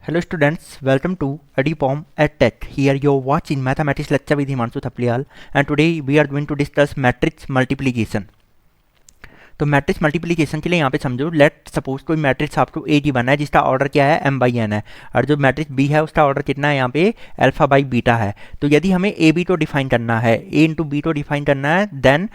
Hello students, welcome to Adipom EdTech. Here you're watching Mathematics lecture with Himanshu Thapliyal and today we are going to discuss matrix multiplication. तो matrix multiplication के लिए यहाँ पे समझो let suppose कोई matrix आपको ए given है जिसका ऑर्डर क्या है m बाई एन है और जो मैट्रिक्स बी है उसका ऑर्डर कितना है यहाँ पे अल्फा बाई बीटा है। तो यदि हमें ए बी तो डिफाइन करना है, ए इंटू बी तो डिफाइन करना है, देन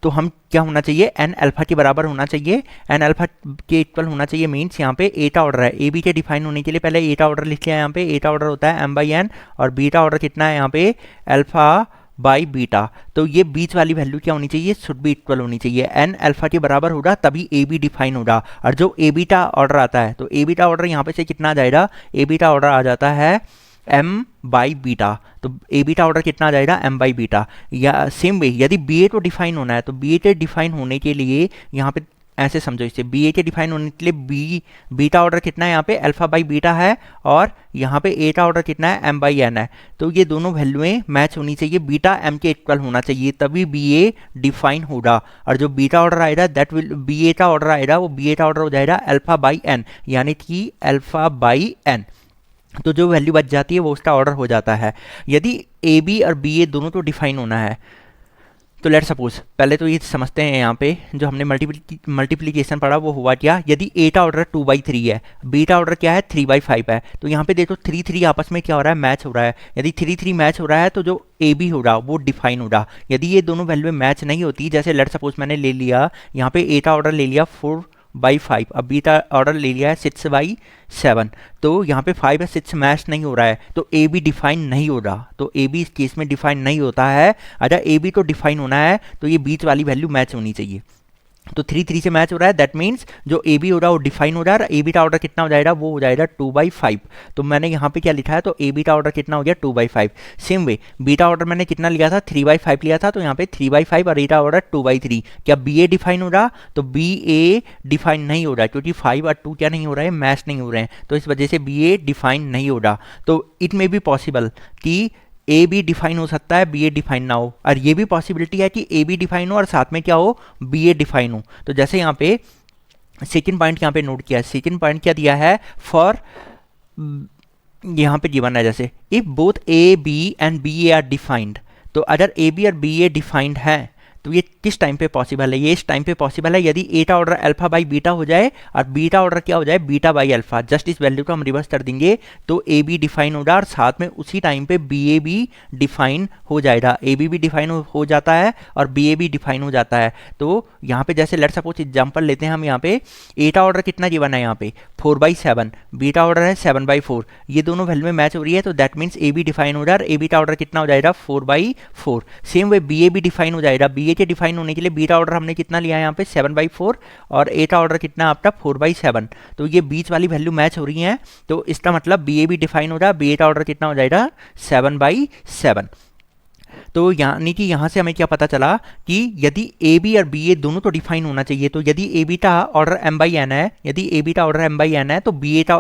तो हम क्या होना चाहिए, एन अल्फा के बराबर होना चाहिए, एन अल्फा के इक्वल होना चाहिए। मीन्स यहाँ पे एटा ऑर्डर है, ए बी के डिफाइन होने के लिए पहले एटा ऑर्डर लिख लिया। यहाँ पे एटा ऑर्डर होता है एम बाई एन और बीटा ऑर्डर कितना है यहाँ पे अल्फा बाई बीटा। तो ये बीच वाली वैल्यू क्या होनी चाहिए, शुड बी इक्वल होनी चाहिए, एन अल्फा के बराबर होगा तभी ए बी डिफाइन होगा। और जो ए बीटा ऑर्डर आता है तो ए बीटा ऑर्डर यहाँ पे से कितना आ जाएगा, ए बीटा ऑर्डर आ जाता है m बाई बीटा। तो ए बीटा ऑर्डर कितना आ जाएगा, m बाई बीटा। या सेम वे यदि बी ए को डिफाइन होना है तो बी ए के डिफाइन होने के लिए यहाँ पे ऐसे समझो, इसे बी ए के डिफाइन होने के लिए बीटा ऑर्डर कितना है यहाँ पे अल्फा बाई बीटा है और यहाँ पे ए का ऑर्डर कितना है m बाई एन है। तो ये दोनों वैल्यूएं मैच होनी चाहिए, बीटा m के इक्वल होना चाहिए तभी बी ए डिफाइन होगा। और जो बीटा ऑर्डर आएगा दैट विल बी ए का ऑर्डर आएगा वो बी ए का ऑर्डर हो जाएगा अल्फा बाई एन, यानी कि अल्फा बाई एन। तो जो वैल्यू बच जाती है वो उसका ऑर्डर हो जाता है। यदि ए बी और बी ए दोनों तो डिफाइन होना है तो लेट सपोज पहले तो ये समझते हैं, यहाँ पे जो हमने मल्टीप्लिकेशन पढ़ा वो हुआ क्या, यदि ए का ऑर्डर 2/3 है, बी का ऑर्डर क्या है 3/5 है, तो यहाँ पे देखो 3 आपस में क्या हो रहा है, मैच हो रहा है। यदि 3 मैच हो रहा है तो जो ए बी होगा वो डिफाइन होगा। यदि ये दोनों वैल्यू मैच नहीं होती, जैसे लेट सपोज मैंने ले लिया यहाँ पे ए का ऑर्डर ले लिया 4/5, अब बी का ऑर्डर ले लिया है 6/7, तो यहाँ पे 5 और 6 मैच नहीं हो रहा है तो ए बी डिफाइन नहीं हो रहा। तो ए बी इस केस में डिफाइन नहीं होता है। अगर ए बी तो डिफाइन होना है तो ये बीच वाली वैल्यू मैच होनी चाहिए। तो 3 से मैच हो रहा है, दैट मीन्स जो ए बी हो रहा है वो डिफाइन हो रहा है। ए बी का ऑर्डर कितना हो जाएगा, वो हो जाएगा 2/5। तो मैंने यहाँ पे क्या लिखा है, तो ए बी का ऑर्डर कितना हो गया 2/5। सेम वे बीटा ऑर्डर मैंने कितना लिया था 3/5 लिया था, तो यहाँ पे 3/5 और ए का ऑर्डर 2/3। क्या बी ए डिफाइन हो रहा, तो बी ए डिफाइन नहीं हो रहा क्योंकि 5 और 2 क्या नहीं हो रहे हैं, मैच नहीं हो रहे हैं, तो इस वजह से बी ए डिफाइन नहीं हो रहा। तो इट मे बी पॉसिबल कि ए बी डिफाइन हो सकता है, बी ए डिफाइन ना हो, और ये भी पॉसिबिलिटी है कि ए बी डिफाइन हो और साथ में क्या हो, बी ए डिफाइन हो। तो जैसे यहाँ पे सेकंड पॉइंट यहाँ पे नोट किया है, सेकंड पॉइंट क्या दिया है, फॉर यहाँ पे गिवन है जैसे if both A B and B A are defined. तो अगर ए बी और बी ए डिफाइंड है तो ये किस टाइम पे पॉसिबल है, ये इस टाइम पे पॉसिबल है यदि ए का ऑर्डर अल्फा बाई बीटा हो जाए और बीटा ऑर्डर क्या हो जाए, बीटा बाई अल्फा। जस्ट इस वैल्यू को हम रिवर्स कर देंगे तो ए बी डिफाइन हो जाए और साथ में उसी टाइम पे बी ए भी डिफाइन हो जाएगा। ए बी भी डिफाइन हो जाता है और बी ए भी डिफाइन हो जाता है। तो यहाँ पे जैसे लेट सपोज एग्जाम्पल लेते हैं हम, यहाँ पे ए का ऑर्डर कितना गिवन है यहाँ पे 4/7, बीटा ऑर्डर है 7/4, ये दोनों वैल्यू में मैच हो रही है तो that means A B define हो जाए, ए बी का ऑर्डर कितना हो जाएगा 4/4। सेम वे बी ए भी डिफाइन हो जाएगा, बी ए के डिफाइन होने के लिए बीटा ऑर्डर हमने कितना लिया है यहाँ पे 7/4 और ए का ऑर्डर कितना आपका 4/7। तो ये बीच वाली वैल्यू मैच हो रही है, तो इसका मतलब बी ए भी डिफाइन हो रहा है, बी ए का ऑर्डर कितना हो जाएगा 7/7। तो यानी कि यहाँ से हमें क्या पता चला कि यदि ए बी और बी ए दोनों तो डिफाइन होना चाहिए। तो यदि ए बी का ऑर्डर m बाई एन है, यदि ए बी का ऑर्डर m बाई एन है तो बी ए का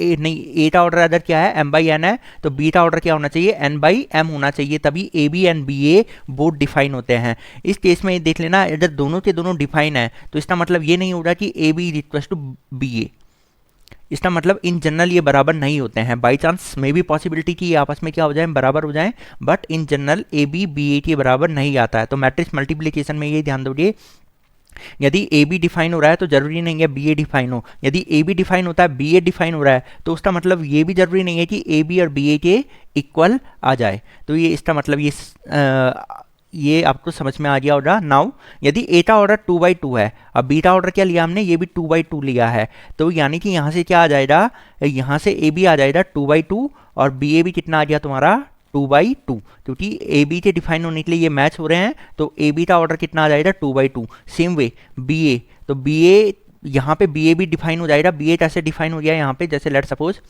ए का ऑर्डर अगर क्या है m बाई एन है तो बी का ऑर्डर क्या होना चाहिए, n बाई m होना चाहिए, तभी A B and B A both define होते हैं। इस केस में देख लेना, अगर दोनों के दोनों डिफाइन है तो इसका मतलब ये नहीं होगा कि A B is equal to B A. इसका मतलब इन जनरल ये बराबर नहीं होते हैं, बाई चांस मे भी पॉसिबिलिटी कि ये आपस में क्या हो जाए, बराबर हो जाए, but in general A B B A के बराबर नहीं आता है। तो मैट्रिक्स मल्टीप्लिकेशन में ये ध्यान दोगे, यदि ए बी डिफाइन हो रहा है तो जरूरी नहीं है बी ए डिफाइन हो। यदि ए बी डिफाइन होता है, बी ए डिफाइन हो रहा है तो उसका मतलब ये भी जरूरी नहीं है कि ए बी और बी ए के इक्वल आ जाए। तो ये इसका मतलब ये आपको समझ में आ गया होगा। नाउ यदि ए का ऑर्डर 2/2 है, अब बीटा ऑर्डर क्या लिया हमने, ये भी 2/2 लिया है, तो यानी कि यहाँ से क्या आ जाएगा, यहाँ से ए बी आ जाएगा 2/2 और बी ए भी कितना आ गया तुम्हारा 2/2, क्योंकि ए बी के डिफाइन होने के लिए ये मैच हो रहे हैं तो ए बी का ऑर्डर कितना आ जाएगा 2/2। सेम वे बी ए, तो बी ए यहाँ पे बी ए भी डिफाइन हो जाएगा, बी ए कैसे डिफाइन हो गया यहाँ पे, जैसे लेट सपोज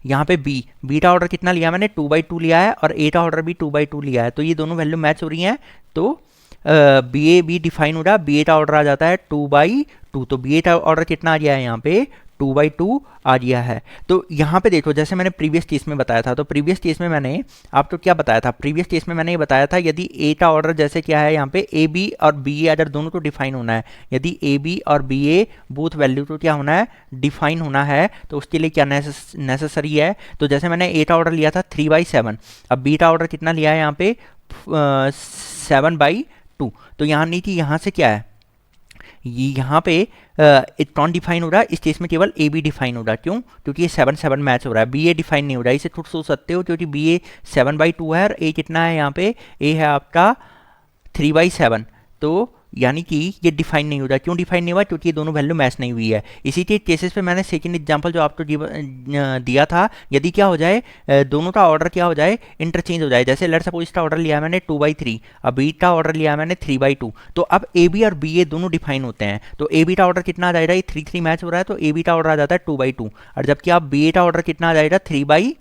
यहाँ पे बी का ऑर्डर कितना लिया मैंने 2/2 लिया है और ए का ऑर्डर भी 2/2 लिया है, तो ये दोनों वैल्यू मैच हो रही हैं तो बी ए भी डिफाइन हो रहा है, बी ए का ऑर्डर आ जाता है 2/2। तो बी ए का ऑर्डर कितना आ गया है यहाँ पे 2/2 आ गया है। तो यहाँ पे देखो, जैसे मैंने प्रीवियस केस में बताया था, तो प्रीवियस केस में मैंने आपको क्या बताया था, प्रीवियस केस में मैंने ये बताया था यदि ए का ऑर्डर जैसे क्या है यहाँ पे ए बी और बी ए अगर दोनों को डिफाइन होना है, यदि ए बी और बी ए बोथ वैल्यू को क्या होना है, डिफाइन होना है, तो उसके लिए क्या नेसेसरी है। तो जैसे मैंने ए का ऑर्डर लिया था 3/7, अब बी का ऑर्डर कितना लिया है यहाँ पे 7/2। तो यहाँ नहीं थी, यहाँ से क्या है, यहाँ पे कौन डिफाइन हो रहा है, इस केस में केवल ए बी डिफाइन हो रहा है। क्यों? क्योंकि ये 7/7 मैच हो रहा है, बी ए डिफाइन नहीं हो रहा है। इसे खुद सोच सकते हो, क्योंकि बी ए 7/2 है और ए कितना है यहाँ पे, ए है आपका 3/7। तो यानी कि ये डिफाइन नहीं हो रहा। क्यों डिफाइन नहीं हुआ? क्योंकि ये दोनों वैल्यू मैच नहीं हुई है। इसी के केसेस पे मैंने सेकंड एग्जांपल जो आपको दिया था, यदि क्या हो जाए, दोनों का ऑर्डर क्या हो जाए, इंटरचेंज हो जाए। जैसे लेट्स सपोज इसका ऑर्डर लिया मैंने 2/3, अब बी का ऑर्डर लिया मैंने 3/2। तो अब ए बी और बी ए दोनों डिफाइन होते हैं, तो ए बी का ऑर्डर कितना आ जाएगा, ये 3/3 मैच हो रहा है, तो ए बी का ऑर्डर आ जाता है 2/2। और जबकि आप बी ए का ऑर्डर कितना आ जाएगा 3/3।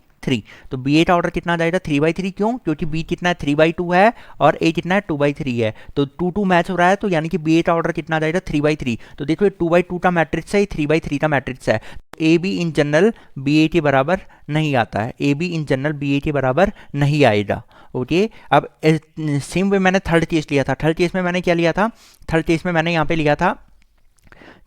तो बी ए का ऑर्डर कितना आ जाएगा 3/3। क्यों? क्योंकि बी कितना है 3/2 है और ए कितना है 2/3 है, तो 2 मैच हो रहा है, तो यानी कि बी ए का ऑर्डर कितना आ जाएगा 3/3। तो देखो ये 2/2 का मैट्रिक्स है, ये 3/3 का मैट्रिक्स है। A B in general B A के बराबर नहीं आता है, A B in general B A के बराबर नहीं आएगा। ओके, अब सेम वे मैंने थर्ड केस लिया था। थर्ड केस में मैंने क्या लिया था, थर्ड केस में मैंने यहाँ पे लिया था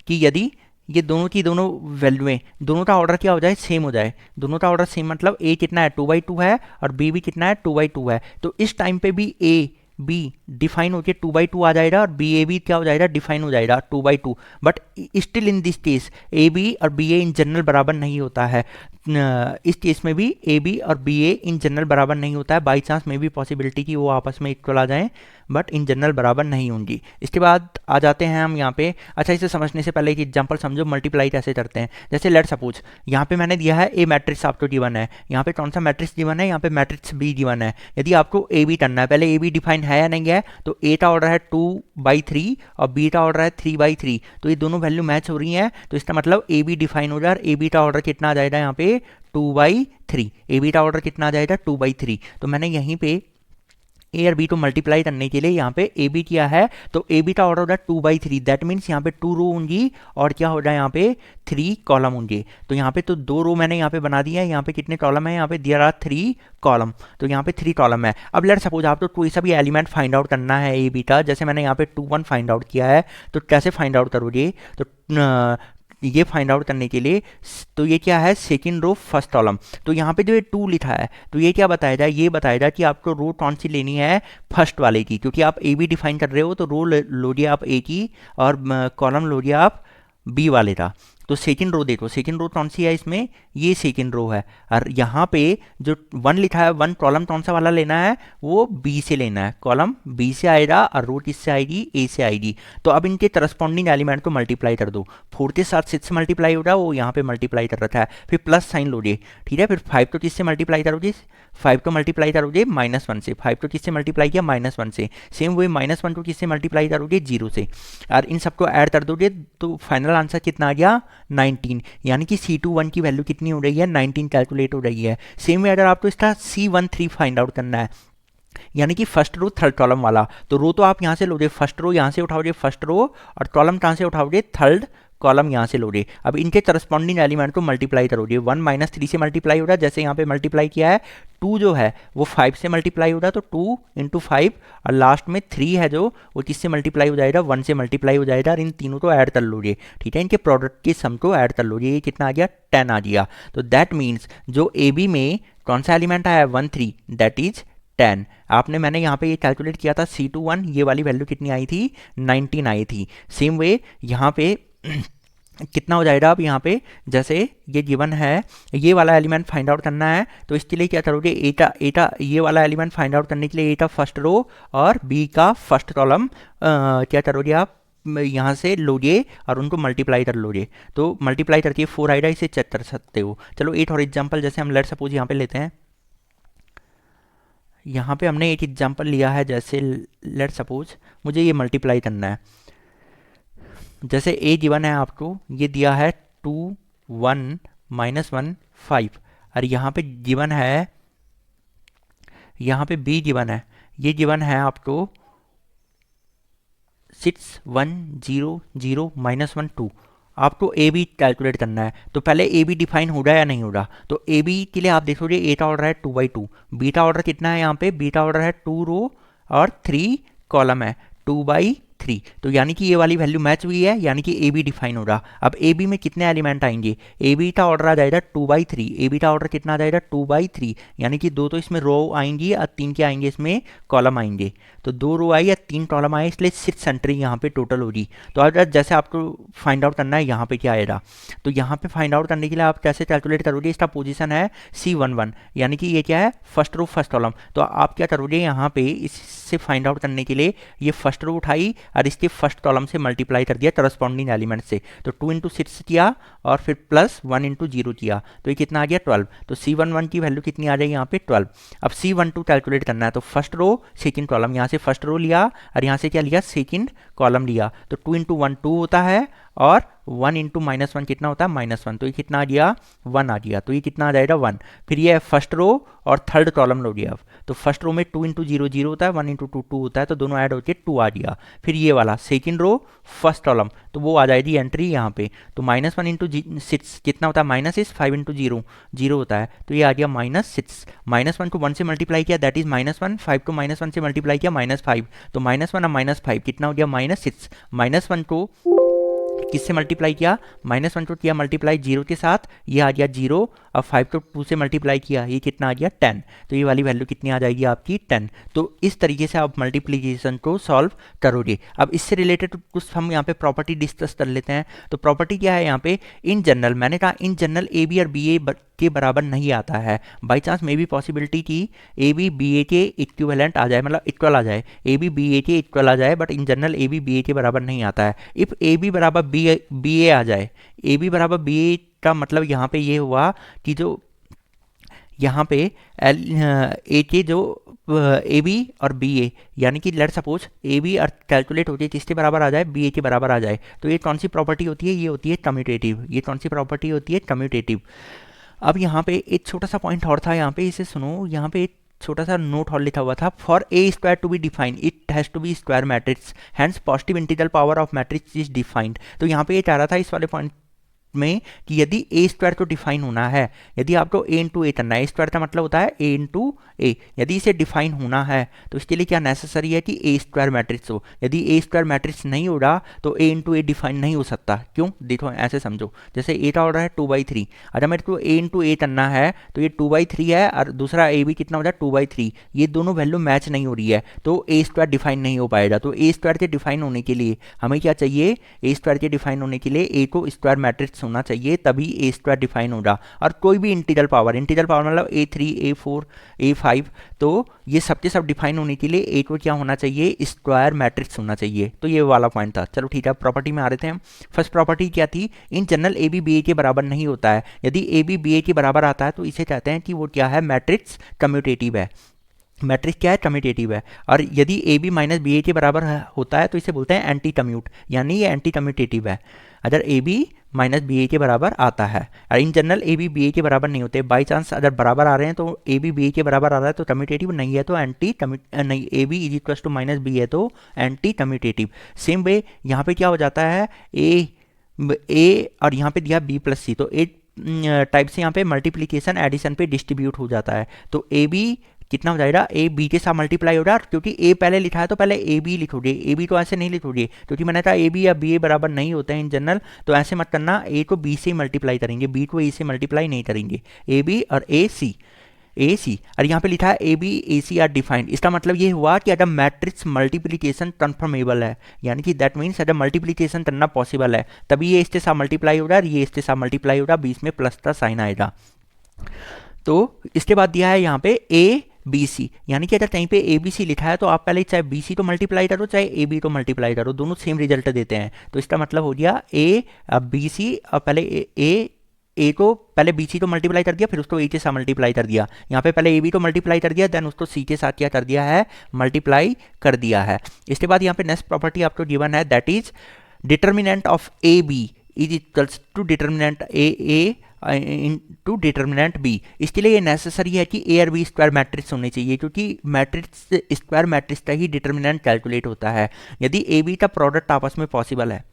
कि यदि ये दोनों की दोनों वैल्यूएं, दोनों का ऑर्डर क्या हो जाए, सेम हो जाए। दोनों का ऑर्डर सेम मतलब ए कितना है 2/2 है और बी भी कितना है 2/2 है। तो इस टाइम पे भी ए बी डिफाइन होकर 2/2 आ जाएगा और बी ए भी क्या हो जाएगा, डिफाइन हो जाएगा 2/2। But still in this case A B और बी ए इन जनरल बराबर नहीं होता है। इस केस में भी ए बी और बी ए इन जनरल बराबर नहीं होता है। बाई चांस में भी पॉसिबिलिटी कि वो आपस में इक्वल आ जाएं, बट इन जनरल बराबर नहीं होंगी। इसके बाद आ जाते हैं हम यहाँ पे। अच्छा, इसे समझने से पहले एक एग्जांपल समझो, मल्टीप्लाई कैसे करते हैं। जैसे लेट सपोज यहाँ पे मैंने दिया है ए मैट्रिक्स आपको गिवन है, यहाँ पे कौन सा मैट्रिक्स गिवन है, यहाँ पे मैट्रिक्स बी गिवन है। यदि आपको ए बी करना है, पहले ए बी डिफाइन है या नहीं है, तो ए का ऑर्डर है 2/3 और बी का ऑर्डर है 3/3। तो ये दोनों वैल्यू मैच हो रही हैं, तो इसका मतलब ए बी डिफाइन हो जाए और ए बी का ऑर्डर कितना आ जाएगा यहाँ पे 2/3। ए बी का ऑर्डर कितना आ जाएगा 2/3। तो मैंने यहीं पे ए और बी को मल्टीप्लाई करने के लिए यहाँ पे ए बी किया है, तो ए बी का ऑर्डर होगा 2/3। दैट मीन्स यहाँ पे 2 रो होंगी और क्या हो जाए यहाँ पे 3 कॉलम होंगे। तो यहाँ पे तो 2 रो मैंने यहाँ पे बना दिया है। यहाँ पे कितने कॉलम है, यहाँ पे देयर आर 3 कॉलम, तो यहाँ पे 3 कॉलम है। अब लेट सपोज आपको कोई सा भी एलिमेंट फाइंड आउट करना है ए बी का, जैसे मैंने यहाँ पे 2 1 फाइंड आउट किया है, तो कैसे फाइंड आउट करोगे, तो ये फाइंड आउट करने के लिए, तो ये क्या है, सेकंड रो फर्स्ट कॉलम। तो यहाँ पे जो ये 2 लिखा है, तो ये क्या बताएगा, ये बताएगा कि आपको रो कौन सी लेनी है, फर्स्ट वाले की, क्योंकि आप ए बी डिफाइन कर रहे हो, तो रो लोगे आप ए की और कॉलम लोगे आप बी वाले का। तो सेकंड रो देखो, सेकंड रो कौन सी है इसमें, ये सेकंड रो है। और यहाँ पे जो 1 लिखा है, 1 कॉलम कौन सा वाला लेना है, वो बी से लेना है, कॉलम बी से आएगा और रो किससे आएगी, ए से आएगी। तो अब इनके करस्पॉन्डिंग एलिमेंट को मल्टीप्लाई कर दो। 4 के साथ 6 से मल्टीप्लाई हो रहा है, वो यहाँ पे मल्टीप्लाई कर रखा है, फिर प्लस साइन लोगे, ठीक है। फिर 5 को किससे मल्टीप्लाई करोगे, 5 को मल्टीप्लाई करोगे -1 से, 5 को किससे मल्टीप्लाई किया, -1 से। सेम वही -1 को किससे मल्टीप्लाई करोगे, 0 से। और इन सबको ऐड कर दोगे तो फाइनल आंसर कितना आ गया, 19। यानी कि C21 की वैल्यू कितनी हो रही है, 19 कैलकुलेट हो रही है। सेम वे अगर आपको इसका C13 फाइंड आउट करना है, यानी कि फर्स्ट रो थर्ड कॉलम वाला, तो रो तो आप यहाँ से लोगे, फर्स्ट रो यहाँ से उठाओगे फर्स्ट रो, और कॉलम कहाँ से उठाओगे, थर्ड कॉलम यहाँ से लोगे। अब इनके करस्पॉन्डिंग एलिमेंट को मल्टीप्लाई करोगे, 1 - 3 से मल्टीप्लाई हो रहा है, जैसे यहाँ पे मल्टीप्लाई किया है। 2 जो है वो 5 से मल्टीप्लाई हो रहा है, तो 2 × 5, और लास्ट में 3 है जो वो किससे मल्टीप्लाई हो जाएगा, 1 से मल्टीप्लाई हो जाएगा। और इन तीनों को ऐड कर लोगे, ठीक है, इनके प्रोडक्ट के सम को ऐड कर लोगे, ये कितना आ गया, 10 आ गया। तो दैट मीन्स जो ए बी में कौन सा एलिमेंट आया, 1 3, दैट इज 10। आपने मैंने यहाँ पे ये कैलकुलेट किया था C21, ये वाली वैल्यू कितनी आई थी, 19 आई थी। सेम वे यहाँ पे कितना हो जाएगा, अब यहाँ पे जैसे ये गिवन है, ये वाला एलिमेंट फाइंड आउट करना है, तो इसके लिए क्या करोगे, एटा ये वाला एलिमेंट फाइंड आउट करने के लिए ए का फर्स्ट रो और बी का फर्स्ट कॉलम क्या करोगे आप, यहाँ से लोगे और उनको मल्टीप्लाई कर लोगे। तो मल्टीप्लाई करके 4 आएगा, इसे चेक कर सकते हो। चलो एक और एग्जाम्पल, जैसे हम लेट सपोज यहाँ पे लेते हैं, यहाँ पे हमने एक एग्जाम्पल लिया है, जैसे लेट सपोज मुझे ये मल्टीप्लाई करना है। जैसे ए गिवन है आपको, ये दिया है 2 1 -1 5, और यहाँ पे गिवन है, यहाँ पे बी गिवन है, ये गिवन है आपको 6 1 0 0 -1 2, आपको ए बी कैलकुलेट करना है। तो पहले ए बी डिफाइन हो रहा है या नहीं हो रहा, तो ए बी के लिए आप देखोगे ए का ऑर्डर है 2/2, बी का ऑर्डर कितना है, यहाँ पे बी का ऑर्डर है 2 रो और 3 कॉलम है, 2/3। तो यानी कि ये वाली वैल्यू मैच हुई है, यानी कि ए बी डिफाइन हो रहा। अब ए बी में कितने एलिमेंट आएंगे, ए बी का ऑर्डर आ जाएगा 2/3, ए बी का ऑर्डर कितना आ जाएगा 2/3, यानी कि 2 तो इसमें रो आएंगी और 3 क्या आएंगे इसमें कॉलम आएंगे। तो 2 रो आई या 3 कॉलम आए, इसलिए 6 एंट्री यहाँ पे टोटल होगी। तो अगर जैसे आपको फाइंड आउट करना है यहाँ पे क्या आएगा, तो यहाँ पे फाइंड आउट करने के लिए आप कैसे कैलकुलेट करोगे, इसका पोजीशन है C11, यानी कि ये क्या है फर्स्ट रो फर्स्ट कॉलम। तो आप क्या करोगे यहाँ पे इससे फाइंड आउट करने के लिए ये फर्स्ट रो उठाई और इसके फर्स्ट कॉलम से मल्टीप्लाई कर दिया करस्पॉन्डिंग एलिमेंट से। तो 2 इंटू 6 किया और फिर प्लस 1 इंटू 0 किया, तो ये कितना आ गया 12। तो C11 की वैल्यू कितनी आ जाएगी यहाँ पे 12। अब C12 कैलकुलेट करना है, तो फर्स्ट रो सेकंड कॉलम, यहाँ से फर्स्ट रो लिया और यहाँ से क्या लिया सेकंड कॉलम लिया। तो 2 इंटू 1 2 होता है और 1 इंटू -1 कितना होता है -1, तो ये कितना आ गया 1 आ गया, तो ये कितना आ जाएगा 1। फिर ये फर्स्ट रो और थर्ड कॉलम लो गया। अब तो फर्स्ट रो में 2 इंटू 0 0 होता है, 1 इंटू 2 2 होता है, तो दोनों ऐड होके 2 आ गया। फिर ये वाला सेकंड रो फर्स्ट कॉलम, तो वो आ जाएगी एंट्री यहाँ पे। तो -1 इंटू 6 कितना होता है -6, 5 इंटू 0 0 होता है, तो ये आ गया -6। -1 को 1 से मल्टीप्लाई किया दैट इज -1, 5 को -1 से मल्टीप्लाई किया -5, तो -1 और -5 कितना हो गया -6। -1 को किससे मल्टीप्लाई किया, -1 को किया मल्टीप्लाई 0 के साथ, ये आ गया 0, और 5 को 2 से मल्टीप्लाई किया, ये कितना आ गया 10। तो ये वाली वैल्यू कितनी आ जाएगी आपकी 10। तो इस तरीके से आप मल्टीप्लीकेशन को सॉल्व करोगे। अब इससे रिलेटेड कुछ हम यहाँ पे प्रॉपर्टी डिस्कस कर लेते हैं। तो प्रॉपर्टी क्या है यहाँ पे, इन जनरल, मैंने कहा इन जनरल ए बी और बी ए के बराबर नहीं आता है। By chance may be possibility की ए बी बी ए के इक्विवेलेंट आ जाए, मतलब इक्वल आ जाए, ए बी बी ए के इक्वल आ जाए, but in general A B B A के बराबर नहीं आता है। इफ ए बी बराबर बी ए आ जाए, ए बी बराबर बी ए का मतलब यहाँ पे ये हुआ कि जो यहाँ पे ए के जो ए बी और बी ए, यानी कि लेट सपोज ए बी और कैलकुलेट होती है किसके बराबर आ जाए, बी ए के बराबर आ जाए, तो ये कौन सी प्रॉपर्टी होती है, ये होती है कम्यूटेटिव। ये कौन सी प्रॉपर्टी होती है, कम्यूटेटिव। अब यहाँ पे एक छोटा सा पॉइंट और था, यहाँ पे इसे सुनो, यहाँ पे एक छोटा सा नोट और लिखा हुआ था, for A square to be defined it has to be square matrix, hence positive integral power of matrix is defined. तो यहाँ पे ये चाह रहा था इस वाले पॉइंट में कि यदि ए स्क्वायर को डिफाइन होना है, यदि आपको ए इंटू ए करना है, ए स्क्वायर का मतलब होता है ए इंटू ए, यदि इसे डिफाइन होना है तो इसके लिए क्या नेसेसरी है कि ए स्क्वायर मैट्रिक्स हो। यदि ए स्क्वायर मैट्रिक्स नहीं हो रहा तो ए इंटू ए डिफाइन नहीं हो सकता। क्यों, देखो ऐसे समझो, जैसे ए का ऑर्डर है 2/3, अगर मेरे को ए इंटू ए करना है तो ये 2/3 है और दूसरा ए भी कितना हो जाए 2/3, ये दोनों वैल्यू मैच नहीं हो रही है, तो ए स्क्वायर डिफाइन नहीं हो पाएगा। तो ए स्क्वायर के डिफाइन होने के लिए हमें क्या चाहिए, ए स्क्वायर के डिफाइन होने के लिए ए को स्क्वायर मैट्रिक्स होना चाहिए, तभी ए स्क्वायर डिफाइन होगा। और कोई भी इंटीग्रल पावर मतलब A3 A4 A5, तो ये सबके सब डिफाइन होने के लिए ए को क्या होना चाहिए, स्क्वायर मैट्रिक्स होना चाहिए। तो ये वाला पॉइंट था। चलो ठीक है, प्रॉपर्टी में आ रहे थे हम। फर्स्ट प्रॉपर्टी क्या थी, in general A B B A के बराबर नहीं होता है। यदि ए बी बी ए के बराबर आता है तो इसे कहते हैं कि वो क्या है, मैट्रिक्स कम्यूटेटिव है। मैट्रिक्स क्या है, कम्यूटेटिव है। और यदि ए बी माइनस बी ए के बराबर होता है तो इसे बोलते हैं एंटी कम्यूट, यानी ये एंटी कम्यूटेटिव है अगर A B minus B A के बराबर आता है। और in general A B B A के बराबर नहीं होते, बाई चांस अगर बराबर आ रहे हैं तो ए बी बी ए के बराबर आ रहा है तो कम्यूटेटिव, नहीं है तो एंटी नहीं, A B is equal to minus B है तो एंटी कम्यूटेटिव। सेम वे यहाँ पे क्या हो जाता है, ए और यहाँ पे दिया बी प्लस सी, तो ए टाइप से यहाँ पे मल्टीप्लीकेशन एडिशन पे डिस्ट्रीब्यूट हो जाता है। तो ए बी कितना हो जाएगा, ए बी के साथ मल्टीप्लाई हो रहा है, क्योंकि ए पहले लिखा है तो पहले ए बी लिखोगे, ए बी तो ऐसे नहीं लिखोगे, क्योंकि मैंने कहा ए बी या बी ए बराबर नहीं होते हैं इन जनरल, तो ऐसे मत करना, ए को बी से मल्टीप्लाई करेंगे, बी को ए से मल्टीप्लाई नहीं करेंगे, ए बी और ए सी और यहाँ पे लिखा है A B A C are defined. इसका मतलब ये हुआ कि अगर मैट्रिक्स मल्टीप्लिकेशन कन्फर्मेबल है, यानी कि दैट मीन्स अगर मल्टीप्लिकेशन करना पॉसिबल है, तभी ये इसके साथ मल्टीप्लाई हो रहा है, ये इसके साथ मल्टीप्लाई हो रहा है, बीच में प्लस का साइन आएगा। तो इसके बाद दिया है यहाँ पे ए बी सी, यानी कि अगर कहीं पे ए बी सी लिखा है तो आप पहले चाहे बी सी तो मल्टीप्लाई करो चाहे ए बी तो मल्टीप्लाई करो, दोनों सेम रिजल्ट देते हैं। तो इसका मतलब हो गया ए बी सी, और पहले ए को पहले बी सी तो मल्टीप्लाई कर दिया, फिर उसको ए के साथ मल्टीप्लाई कर दिया। यहाँ पे पहले ए बी तो मल्टीप्लाई कर दिया, देन उसको सी के साथ क्या कर दिया है, मल्टीप्लाई कर दिया है। इसके बाद यहाँ पे नेक्स्ट प्रॉपर्टी आपको गिवन है, that is determinant of A B is equals to determinant A to determinant B. इसके लिए ये नेसेसरी है कि ए और बी स्क्वायर मैट्रिक्स होने चाहिए, क्योंकि मैट्रिक्स स्क्वायर मैट्रिक्स का ही डिटर्मिनेंट कैलकुलेट होता है। यदि ए बी का प्रोडक्ट आपस में पॉसिबल है,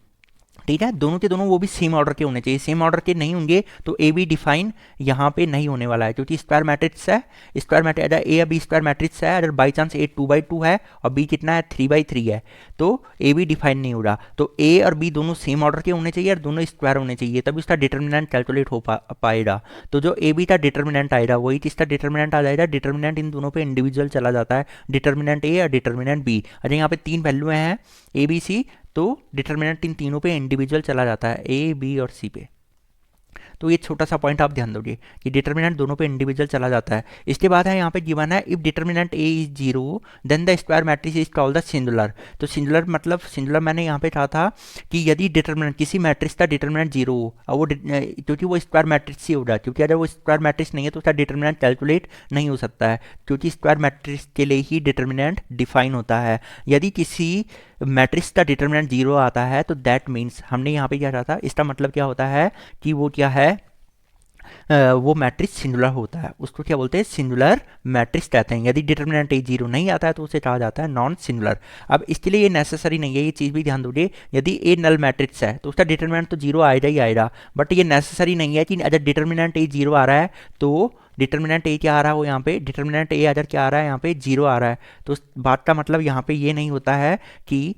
ठीक है, दोनों के दोनों वो भी सेम ऑर्डर के होने चाहिए, सेम ऑर्डर के नहीं होंगे तो ए बी डिफाइन यहाँ पे नहीं होने वाला है, क्योंकि स्क्वायर मैट्रिक्स है, स्क्वायर मैट्रिक्स अगर ए या बी स्क्वायर मैट्रिक्स है, अगर बाई चांस ए 2/2 है और बी कितना है 3/3 है, तो ए बी डिफाइन नहीं हो रहा। तो ए और बी दोनों सेम ऑर्डर के होने चाहिए और दोनों स्क्वायर होने चाहिए, तभी उसका डिटर्मिनेंट कैलकुलेट हो पाएगा। तो जो ए बी का डिटर्मिनेंट आएगा वही किसका डिटर्मिनेंट आ जाएगा, डिटर्मिनेंट इन दोनों पे इंडिविजुअल चला जाता है, डिटर्मिनेंट ए और डिटर्मिनेंट बी। अगर यहाँ पे 3 वैल्यू हैं ए बी सी, तो डिटर्मिनेंट इन तीनों पे इंडिविजुअल चला जाता है, ए बी और सी पे। तो ये छोटा सा पॉइंट आप ध्यान दोगे कि डिटर्मिनेंट दोनों पे इंडिविजुअल चला जाता है। इसके बाद है यहाँ पे गिवन है if determinant A is 0 then the square matrix is called the singular. तो सिंगुलर मतलब सिंगुलर मैंने यहाँ पे कहा था कि यदि डिटर्मिनेंट किसी मैट्रिक्स का डिटर्मिनेंट 0 हो और वो क्योंकि वो स्क्वायर मैट्रिक्स ही होगा, क्योंकि अगर वो स्क्वायर मैट्रिक्स नहीं है तो उसका डिटर्मिनेंट कैलकुलेट नहीं हो सकता है, क्योंकि स्क्वायर मैट्रिक्स के लिए ही डिटर्मिनेंट डिफाइन होता है। यदि किसी मैट्रिक्स का डिटर्मिनेंट 0 आता है तो दैट मीन्स, हमने यहाँ पे क्या कहा था, इसका मतलब क्या होता है कि वो क्या है, वो मैट्रिक्स सिंगुलर होता है, उसको क्या बोलते हैं, सिंगुलर मैट्रिक्स कहते हैं। यदि डिटर्मिनेंट ए 0 नहीं आता है तो उसे कहा जाता है नॉन सिंगुलर। अब इसके लिए ये नेसेसरी नहीं है, ये चीज़ भी ध्यान दोगे, यदि ए नल मैट्रिक्स है तो उसका डिटर्मिनेंट तो 0 आएगा ही आएगा, बट ये नेसेसरी नहीं है कि अगर डिटर्मिनेंट ए 0 आ रहा है तो डिटर्मिनेंट ए क्या आ रहा है, वो यहाँ पे डिटर्मिनेंट ए अगर क्या आ रहा है, यहाँ पे 0 आ रहा है, तो उस बात का मतलब यहाँ पे ये नहीं होता है कि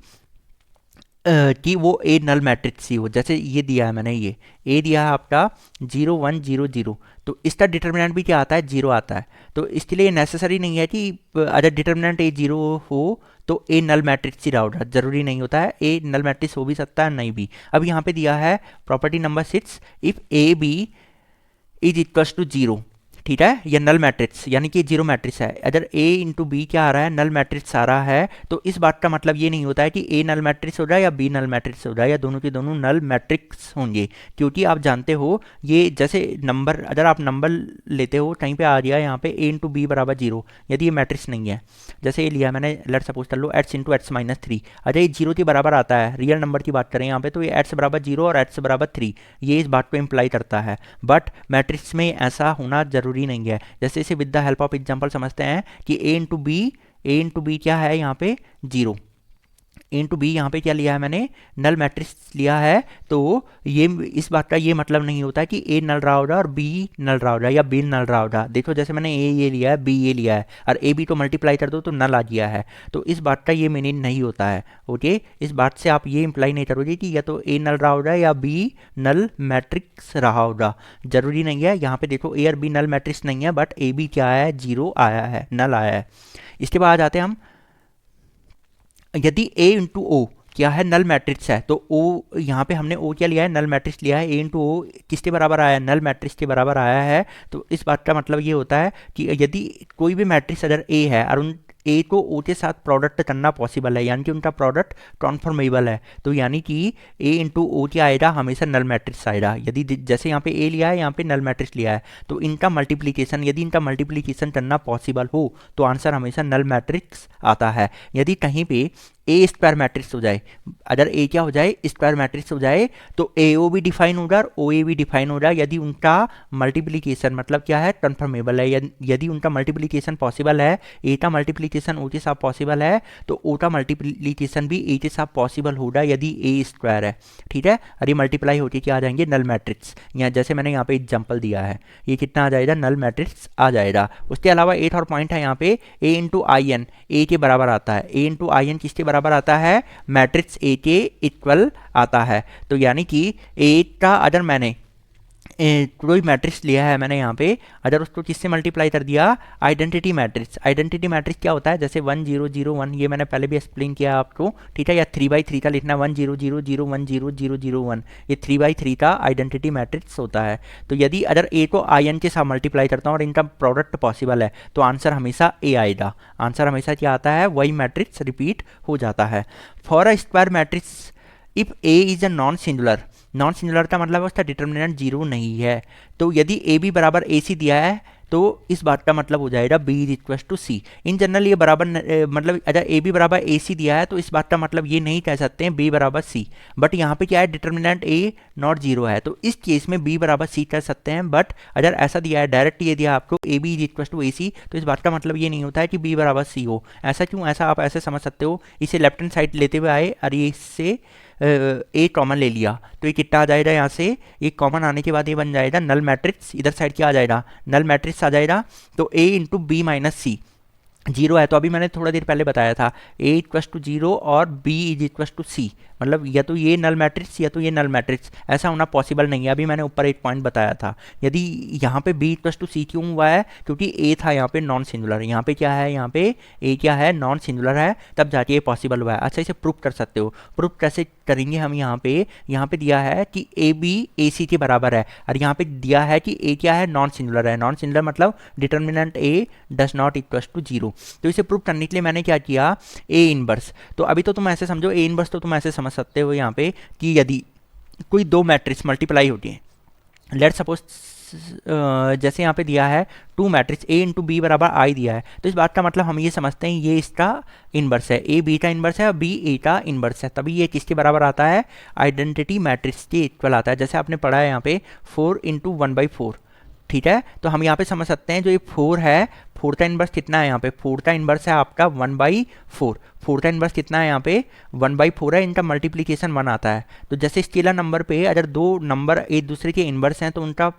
वो ए नल मैट्रिक्स ही हो। जैसे ये दिया है मैंने, ये ए दिया है आपका 0 1 0 0, तो इसका डिटर्मिनेंट भी क्या आता है, 0 आता है। तो इसके लिए नेसेसरी नहीं है कि अगर डिटर्मिनेंट ए 0 हो तो ए नल मैट्रिक्स ही रहा होगा, जरूरी नहीं होता है, ए नल मैट्रिक्स हो भी सकता है नहीं भी। अब यहाँ पे दिया है property number 6, if A B is equals to 0, ठीक है, या नल मैट्रिक्स यानी कि 0 मैट्रिक्स है, अगर a इंटू बी क्या आ रहा है, नल मैट्रिक्स आ रहा है, तो इस बात का मतलब ये नहीं होता है कि a नल मैट्रिक्स हो रहा है या b नल मैट्रिक्स हो रहा है, या दोनों के दोनों नल मैट्रिक्स होंगे। क्योंकि आप जानते हो ये जैसे नंबर, अगर आप नंबर लेते हो कहीं पे आ गया यहाँ पे a इंटू बी बराबर 0, यदि ये मैट्रिक्स नहीं है, जैसे ये लिया मैंने, लेट सपोज कर लो x इंटू एक्स माइनस 3, अगर ये 0 के बराबर आता है, रियल नंबर की बात करें यहाँ पे, तो ये x बराबर 0 और x बराबर 3, ये इस बात को इम्प्लाई करता है। बट मैट्रिक्स में ऐसा होना जरूरी नहीं है। जैसे इसे with the help of example समझते हैं कि a इंटू बी क्या है यहाँ पे 0, ए इंटू बी यहाँ पे क्या लिया है मैंने, नल मैट्रिक्स लिया है। तो ये इस बात का ये मतलब नहीं होता कि ए नल रहा होगा और बी नल रहा होगा या बी नल रहा होगा। देखो जैसे मैंने ए ये लिया है, बी ये लिया है, और ए बी को मल्टीप्लाई कर दो तो नल आ गया है, तो इस बात का ये मीनिंग नहीं होता है। ओके, इस बात से आप ये इंप्लाई नहीं करोगे कि या तो ए नल रहा होगा या बी नल मैट्रिक्स रहा होगा, जरूरी नहीं है। यहाँ पे देखो ए और बी नल मैट्रिक्स नहीं है, बट ए बी क्या है, 0 आया है, नल आया है। इसके बाद आते हैं हम, यदि a इंटू ओ क्या है, नल मैट्रिक्स है, तो o यहाँ पे हमने o क्या लिया है, नल मैट्रिक्स लिया है, a इंटू ओ किसके बराबर आया है, नल मैट्रिक्स के बराबर आया है। तो इस बात का मतलब ये होता है कि यदि कोई भी मैट्रिक्स अगर a है और उन ए को ओ के साथ प्रोडक्ट करना पॉसिबल है, यानी कि उनका प्रोडक्ट ट्रांसफॉर्मेबल है, तो यानी कि ए इंटू ओ क्या आएगा, हमेशा नल मैट्रिक्स आएगा। यदि जैसे यहाँ पे ए लिया है, यहाँ पे नल मैट्रिक्स लिया है, तो इनका मल्टीप्लीकेशन, यदि इनका मल्टीप्लीकेशन करना पॉसिबल हो तो आंसर हमेशा नल मैट्रिक्स आता है। यदि कहीं पे ए स्क्वायर मैट्रिक्स हो जाए, अगर ए क्या हो जाए, स्क्वायर मैट्रिक्स हो जाए, तो ए ओ भी डिफाइन होगा और ओ ए भी डिफाइन होगा, यदि उनका मल्टीप्लीकेशन मतलब क्या है, कन्फर्मेबल है। यदि उनका मल्टीप्लीकेशन पॉसिबल है, ए का मल्टीप्लीकेशन ओ के साथ पॉसिबल है, तो ओ का मल्टीप्लीकेशन भी ए के साथ पॉसिबल होगा यदि ए स्क्वायर है, ठीक है। और ये मल्टीप्लाई होके क्या आ जाएंगे, नल मैट्रिक्स। यहाँ जैसे मैंने यहाँ पे एग्जाम्पल दिया है, ये कितना आ जाएगा, नल मैट्रिक्स आ जाएगा। उसके अलावा एक और पॉइंट है यहाँ पे, ए इंटू आई एन ए के बराबर आता है, ए इंटू आई एन किसके बराबर आता है, मैट्रिक्स ए के इक्वल आता है। तो यानी कि ए का अगर मैंने कोई मैट्रिक्स लिया है मैंने यहाँ पे, अगर उसको किससे मल्टीप्लाई कर दिया, आइडेंटिटी मैट्रिक्स। आइडेंटिटी मैट्रिक्स क्या होता है, जैसे 1 0 0 1, ये मैंने पहले भी एक्सप्लेन किया आपको, ठीक है, या 3/3 का लिखना, 1 0 0 0 1 0 0 0 1, ये 3/3 का आइडेंटिटी मैट्रिक्स होता है। तो यदि अगर ए को आई एन के साथ मल्टीप्लाई करता हूँ और इनका प्रोडक्ट पॉसिबल है, तो आंसर हमेशा ए आएगा। आंसर हमेशा क्या आता है, वही मैट्रिक्स रिपीट हो जाता है। For a square matrix if A is a non singular, non singular का मतलब उसका डिटर्मिनेंट 0 नहीं है, तो यदि ए बी बराबर ए सी दिया है तो इस बात का मतलब हो जाएगा B is equal to C. In general ये बराबर मतलब अगर ए बी बराबर ए सी दिया है तो इस बात का मतलब ये नहीं कह सकते हैं बी बराबर सी, बट यहाँ पे क्या है, डिटर्मिनेंट ए नॉट 0 है, तो इस केस में बी बराबर सी कर सकते हैं। बट अगर ऐसा दिया है, डायरेक्ट ये दिया आपको A B is equal to A C, तो इस बात का मतलब ये नहीं होता है कि बी बराबर सी हो। ऐसा क्यों, ऐसा आप ऐसे समझ सकते हो, इसे लेफ्ट हैंड साइड लेते हुए आए और ये इससे ए कॉमन ले लिया तो ये कितना आ जाएगा यहाँ से, ये कॉमन आने के बाद ये बन जाएगा नल मैट्रिक्स, इधर साइड क्या आ जाएगा, नल मैट्रिक्स आ जाएगा। तो ए इंटू बी माइनस सी जीरो है, तो अभी मैंने थोड़ा देर पहले बताया था ए इक्वस टू जीरो और बी इज इक्वस टू सी, मतलब या तो ये नल मैट्रिक्स या तो ये नल मैट्रिक्स, ऐसा होना पॉसिबल नहीं है। अभी मैंने ऊपर एक पॉइंट बताया था, यदि यहाँ पे बी इक्वस टू सी क्यों हुआ है, क्योंकि ए था यहाँ पे नॉन सिंगुलर, यहाँ पे क्या है, यहाँ पे ए क्या है, नॉन सिंगुलर है, तब जाके ये पॉसिबल हुआ है। अच्छा, इसे प्रूफ कर सकते हो, प्रूफ कैसे करेंगे हम, यहाँ पे दिया है कि ए बी ए सी के बराबर है, और यहाँ पे दिया है कि ए क्या है, नॉन सिंगुलर है, नॉन सिंगुलर मतलब determinant A does not equals to zero. तो इसे प्रूफ करने के लिए मैंने क्या किया, ए इनवर्स। तो अभी तो तुम ऐसे समझो, ए इनवर्स तो तुम ऐसे समझ सकते हो यहाँ पे कि यदि कोई दो मैट्रिक्स मल्टीप्लाई होती है, लेट सपोज जैसे यहाँ पे दिया है two matrix A into B बराबर आई दिया है, तो इस बात का मतलब हम ये समझते हैं ये इसका इनवर्स है, ए बी का इनवर्स है और बी ए का इनवर्स है, तभी ये किसके बराबर आता है, आइडेंटिटी मैट्रिक्स के इक्वल आता है। जैसे आपने पढ़ा है यहाँ पे 4 इंटू 1/4, ठीक है, तो हम यहाँ पे समझ सकते हैं जो ये 4 है, 4 का इनवर्स कितना है यहाँ पे, 4 का इनवर्स है आपका 1/4, 4 का इनवर्स कितना है यहाँ पे 1/4 है, इनका मल्टीप्लीकेशन 1 आता है। तो जैसे स्केलर नंबर पे अगर दो नंबर एक दूसरे के इनवर्स हैं तो उनका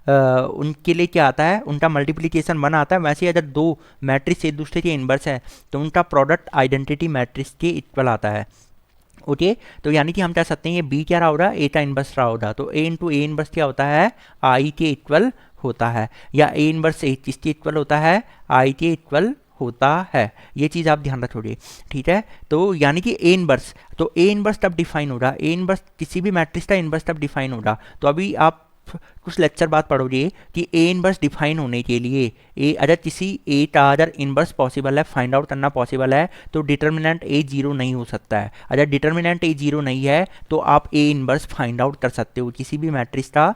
उनके लिए क्या आता है, उनका मल्टीप्लिकेशन 1 आता है। वैसे अगर दो मैट्रिक्स एक दूसरे के इनवर्स है तो उनका प्रोडक्ट आइडेंटिटी मैट्रिक्स के इक्वल आता है। ओके, तो यानी कि हम कह सकते हैं ये बी क्या रहा होगा, ए का इनवर्स रहा होगा, तो ए इंटू ए इनवर्स क्या होता है, आई के इक्वल होता है, या ए इनवर्स ए किसके इक्वल होता है, आई के इक्वल होता है। ये चीज़ आप ध्यान रखोगे, ठीक है। तो यानी कि ए इनवर्स, तो ए इनवर्स तब डिफाइन होगा, ए इनवर्स किसी भी मैट्रिक्स का इनवर्स तब डिफाइन होगा। तो अभी आप कुछ लेक्चर बाद पढ़ोगे कि ए इनवर्स डिफाइन होने के लिए ए अगर किसी ए का अगर इनवर्स पॉसिबल है, फाइंड आउट करना पॉसिबल है, तो डिटर्मिनेंट ए जीरो नहीं हो सकता है। अगर डिटर्मिनेंट ए जीरो नहीं है तो आप ए इनवर्स फाइंड आउट कर सकते हो। किसी भी मैट्रिक्स का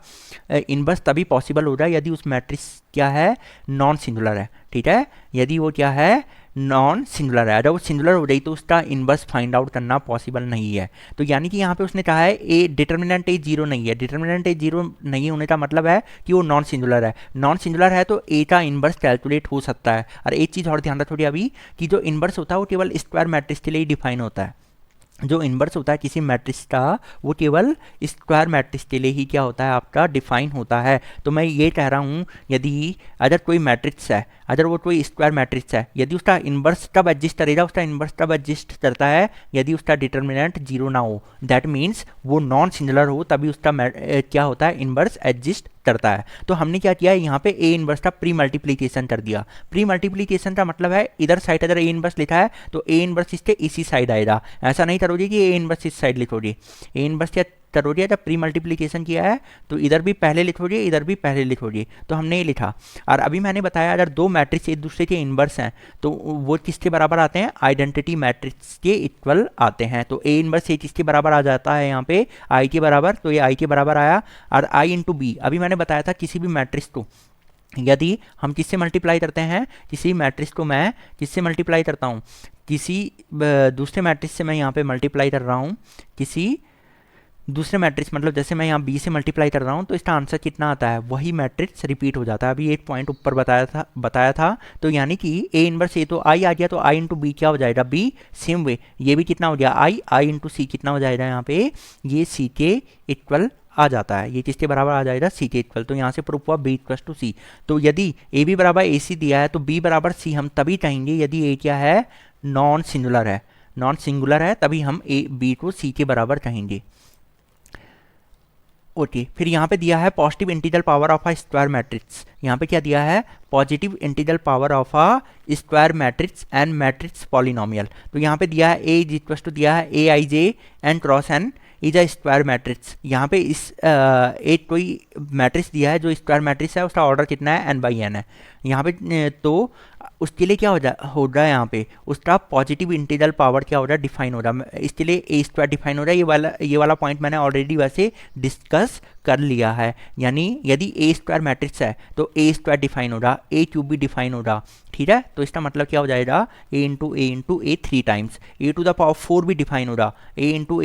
इनवर्स तभी पॉसिबल होगा यदि उस मैट्रिक्स क्या है, नॉन सिंगुलर है, ठीक है, यदि वो क्या है, नॉन सिंगुलर है। अगर वो सिंगुलर हो गई तो उसका इनवर्स फाइंड आउट करना पॉसिबल नहीं है। तो यानी कि यहाँ पे उसने कहा है ए डिटर्मिनेंट ए जीरो नहीं है, डिटर्मिनेंट ए जीरो नहीं होने का मतलब है कि वो नॉन सिंगुलर है। नॉन सिंगुलर है तो ए का इनवर्स कैलकुलेट हो सकता है। और एक चीज़ और ध्यान रखोगे अभी कि जो इनवर्स होता है वो केवल स्क्वायर मैट्रिक्स के लिए ही डिफाइन होता है। जो इनवर्स होता है किसी मैट्रिक्स का वो केवल स्क्वायर मैट्रिक्स के लिए ही क्या होता है, आपका डिफाइन होता है। तो मैं ये कह रहा हूँ यदि अगर कोई मैट्रिक्स है, अगर वो कोई स्क्वायर मैट्रिक्स है, यदि उसका इनवर्स तब एग्जिस्ट करेगा, उसका इनवर्स तब एग्जिस्ट करता है यदि उसका डिटर्मिनेंट जीरो ना हो, दैट मीन्स वो नॉन सिंगुलर हो, तभी उसका क्या होता है, इनवर्स एग्जिस्ट करता है। तो हमने क्या किया, यहाँ पे ए इनवर्स का प्री मल्टीप्लीकेशन कर दिया। प्री मल्टीप्लीकेशन का मतलब है इधर साइड अगर ए इनवर्स लिखा है तो ए इनवर्स इसके इसी साइड आएगा। ऐसा नहीं करोगे कि ए इनवर्स इस साइड लिखोगे, ए इनवर्स क्या करोगे, जब प्री मल्टीप्लीकेशन किया है तो इधर भी पहले लिखोगे, इधर भी पहले लिखोगे। तो हमने ये लिखा। और अभी मैंने बताया अगर दो मैट्रिक्स एक दूसरे के इनवर्स हैं तो वो किसके बराबर आते हैं, आइडेंटिटी मैट्रिक्स के इक्वल आते हैं। तो ए इनवर्स ए किसके बराबर आ जाता है, यहाँ पे आई के बराबर, तो ये आई के बराबर आया। और आई इंटू बी, अभी मैंने बताया था किसी भी मैट्रिक्स को यदि हम किससे मल्टीप्लाई करते हैं, किसी मैट्रिक्स को मैं किससे मल्टीप्लाई करता हूँ, किसी दूसरे मैट्रिक्स से मैं यहाँ पे मल्टीप्लाई कर रहा हूँ, किसी दूसरे मैट्रिक्स, मतलब जैसे मैं यहाँ बी से मल्टीप्लाई कर रहा हूँ तो इसका आंसर कितना आता है, वही मैट्रिक्स रिपीट हो जाता है। अभी एक पॉइंट ऊपर बताया था। तो यानी कि ए इनवर्स ए तो आई आ गया, तो आई इंटू बी क्या हो जाएगा, बी। सेम वे ये भी कितना हो गया, आई इंटू सी कितना हो जाएगा, यहाँ पे ये सी के इक्वल आ जाता है। ये किसके बराबर आ जाएगा, सी के इक्वल। तो यहाँ से प्रूफ हुआ बी इक्वल टू सी। तो यदि ए बी बराबर ए सी दिया है तो बी बराबर सी हम तभी कहेंगे यदि ए क्या है, नॉन सिंगुलर है। नॉन सिंगुलर है तभी हम ए बी को सी के बराबर कहेंगे। ओके, फिर यहाँ पे दिया है positive integer power of a square matrix. यहाँ पे क्या दिया है, positive integer power of a square matrix and matrix polynomial. तो यहाँ पे दिया है ए इज इक्वल टू दिया है A I J N cross N is a square matrix. यहाँ पे इस एक कोई मैट्रिक्स दिया है जो स्क्वायर मैट्रिक्स है, उसका ऑर्डर कितना है, एन बाई एन है यहाँ पे। तो उसके लिए क्या हो रहा है, यहाँ पे उसका पॉजिटिव इंटीजर पावर क्या हो रहा है, डिफाइन हो रहा है। इसके लिए ए स्क्वायर डिफाइन हो रहा है। ये वाला पॉइंट मैंने ऑलरेडी वैसे डिस्कस कर लिया है। यानी यदि ए स्क्वायर मैट्रिक्स है तो ए स्क्वायर डिफाइन हो रहा, ए क्यूब भी डिफाइन हो रहा, ठीक है। तो इसका मतलब क्या हो जाएगा, A into A 3 times, A to the power 4 भी डिफाइन हो रहा, ए इंटू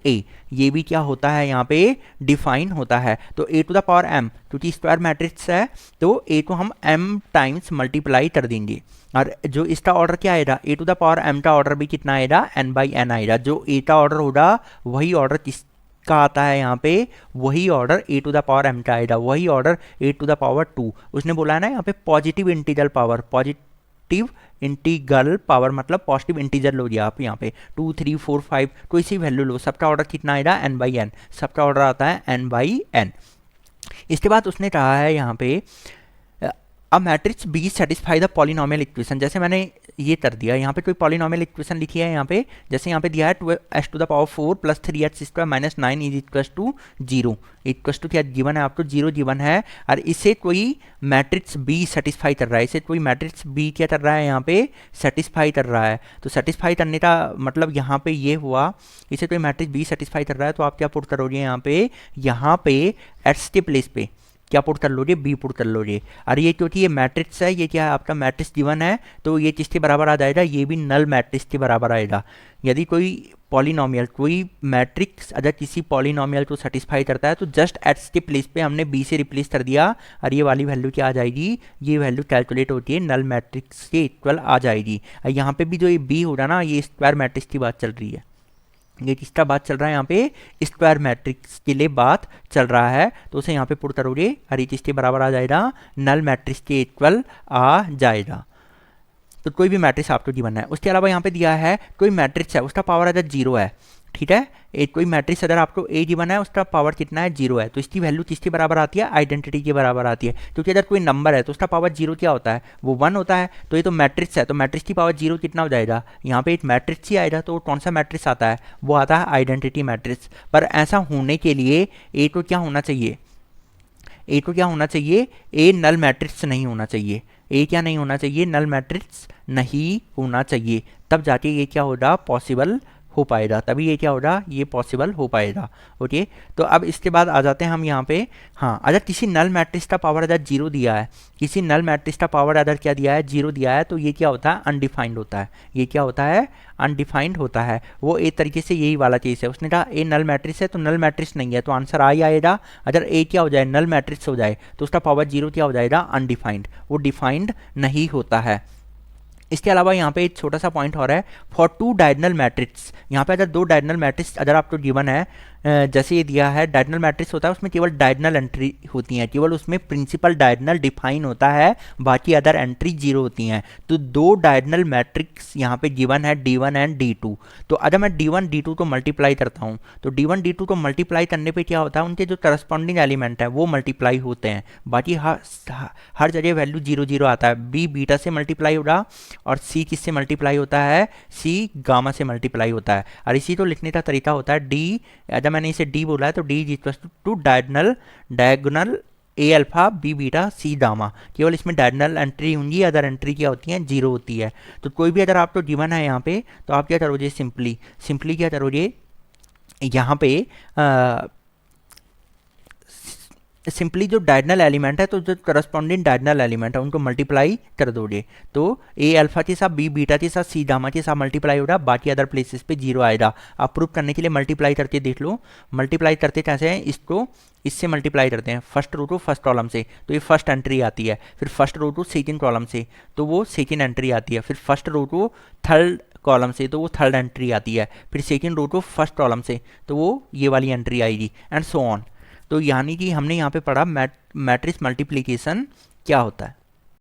ए ये भी क्या होता है, यहाँ पे डिफाइन होता है। तो ए टू द पावर एम, क्योंकि स्क्वायर मैट्रिक्स है तो ए को हम हम m टाइम्स मल्टीप्लाई कर देंगे, और जो इसका ऑर्डर क्या आएगा, ए टू द पावर m का ऑर्डर भी कितना आएगा, n बाई n आएगा। जो ए का ऑर्डर होगा वही ऑर्डर किसका आता है यहाँ पे, वही order A to the power m का आएगा, वही order A to the power 2। उसने बोला है ना यहाँ पे positive integer power, positive integral power मतलब पॉजिटिव इंटीजर लो आप यहाँ पे 2 3 4 5 कोई सी वैल्यू लो, सबका ऑर्डर कितना आएगा n बाई n, सबका ऑर्डर आता है n बाई n। इसके बाद उसने कहा है यहाँ पे a matrix B satisfy the polynomial equation. जैसे मैंने ये कर दिया, यहाँ पे कोई पॉलिनोमियल इक्वेशन लिखी है यहाँ पे, जैसे यहाँ पे दिया है 2x to the power 4 plus 3x square minus 9 is equal to 0, equal to क्या गिवन है आपको, 0 गिवन है, और इसे कोई मैट्रिक्स बी सेटिस्फाई कर रहा है, इसे कोई मैट्रिक्स बी क्या कर रहा है यहाँ पे, सेटिस्फाई कर रहा है। तो सेटिस्फाई करने का मतलब यहाँ पे ये हुआ, इसे कोई मैट्रिक्स बी सेटिस्फाई कर रहा है, तो आप क्या पुट करोगे यहाँ पे एक्स के प्लेस पे क्या पुट कर लोगे, बी पुट कर लोगे। और ये क्योंकि ये मैट्रिक्स है, ये क्या है आपका मैट्रिक्स गिवन है, तो ये किसके बराबर आ जाएगा, ये भी नल मैट्रिक्स के बराबर आएगा। यदि कोई पॉलिनोमियल, कोई मैट्रिक्स अगर किसी पॉलिनोमियल को सेटिस्फाई करता है तो जस्ट एक्स के प्लेस पे हमने बी से रिप्लेस कर दिया, और ये वाली वैल्यू क्या आ जाएगी, ये वैल्यू कैलकुलेट होती है नल मैट्रिक्स के इक्वल आ जाएगी। यहाँ पे भी जो ये बी होगा ना, ये स्क्वायर मैट्रिक्स की बात चल रही है, ये किसका बात चल रहा है यहाँ पे, स्क्वायर मैट्रिक्स के लिए बात चल रहा है। तो उसे यहाँ पे पुट करोगे और ये किसके बराबर आ जाएगा, नल मैट्रिक्स के इक्वल आ जाएगा। तो कोई भी मैट्रिक्स आपको गिवन है। उसके अलावा यहाँ पे दिया है कोई मैट्रिक्स है, उसका पावर अगर 0 है, ठीक है, एक कोई मैट्रिक्स अगर आपको ए गिवन है, उसका पावर कितना है, 0 है, तो इसकी वैल्यू किसके बराबर आती है, आइडेंटिटी के बराबर आती है। क्योंकि अगर कोई नंबर है तो उसका पावर 0 क्या होता है, वो 1 होता है। तो ये तो मैट्रिक्स है, तो मैट्रिक्स की पावर 0 कितना हो जाएगा, यहाँ पे एक मैट्रिक्स ही आएगा। तो कौन सा मैट्रिक्स आता है, वो आता है आइडेंटिटी मैट्रिक्स। पर ऐसा होने के लिए ए को क्या होना चाहिए, ए को क्या होना चाहिए, ए नल मैट्रिक्स नहीं होना चाहिए, ए क्या नहीं होना चाहिए, नल मैट्रिक्स नहीं होना चाहिए, तब जाके ये क्या होगा, पॉसिबल हो पाएगा, तभी ये क्या होगा, ये पॉसिबल हो पाएगा। ओके, तो अब इसके बाद आ जाते हैं हम यहाँ पे, हाँ, अगर किसी नल मैट्रिक्स का पावर अगर 0 दिया है, किसी नल मैट्रिक्स का पावर अगर क्या दिया है, 0 दिया है, तो ये क्या होता है, अनडिफाइंड होता है। ये क्या होता है, अनडिफाइंड होता है। वो एक तरीके से यही वाला चीज़ है। उसने कहा ए नल मैट्रिक्स है, तो नल मैट्रिक्स नहीं है, तो आंसर आ ही आएगा। अगर ए क्या हो जाए, नल मैट्रिक्स हो जाए, तो उसका पावर 0 क्या हो जाएगा, अनडिफाइंड, वो डिफाइंड नहीं होता है। इसके अलावा यहाँ पे एक छोटा सा पॉइंट और है, फॉर 2 डायगोनल मैट्रिक्स। यहाँ पे अगर 2 डायगोनल मैट्रिक्स अगर आपको गिवन है, जैसे ये दिया है, डायगोनल मैट्रिक्स होता है, उसमें केवल डायगोनल एंट्री होती हैं, केवल उसमें प्रिंसिपल डायगोनल डिफाइन होता है, बाकी अदर एंट्री 0 होती हैं। तो 2 डायगोनल मैट्रिक्स यहाँ पे गिवन है, D1 एंड D2। तो अगर मैं D1 D2 को मल्टीप्लाई करता हूँ, तो D1 D2 को मल्टीप्लाई करने पे क्या होता है, उनके जो करस्पॉन्डिंग एलिमेंट है वो मल्टीप्लाई होते हैं, बाकी हर जगह वैल्यू 0 0 आता है। बी बीटा से मल्टीप्लाई होगा, और सी किससे मल्टीप्लाई होता है, सी गामा से मल्टीप्लाई होता है। और इसी को लिखने का तरीका होता है डी, अगर मैंने इसे डी बोला है तो D is equal to diagonal A alpha B beta C gamma. केवल इसमें डायगोनल एंट्री होंगी, अदर एंट्री क्या होती है, 0 होती है। तो कोई भी अगर आपको गिवन है यहाँ पे, तो आप क्या करोगे, सिंपली क्या करोगे, यहाँ पे सिंपली जो डायगोनल एलिमेंट है, तो जो करस्पॉन्डिंग डायगोनल एलिमेंट है उनको मल्टीप्लाई कर दोगे, तो ए अल्फा के साथ बी बीटा के साथ सी गामा के साथ मल्टीप्लाई होगा, बाकी अदर प्लेसेस पे 0 आएगा। आप प्रूव करने के लिए मल्टीप्लाई करके देख लो। मल्टीप्लाई करते कैसे हैं, इसको इससे मल्टीप्लाई करते हैं, first row to first column से, तो ये फर्स्ट एंट्री आती है, फिर first row to second column से, तो वो सेकेंड एंट्री आती है, फिर first row to third column से, तो वो थर्ड एंट्री आती है, फिर second row to first column से, तो वो ये वाली एंट्री आएगी, एंड सो ऑन। तो यानी कि हमने यहाँ पे पढ़ा मैट्रिक्स मल्टीप्लिकेशन क्या होता है।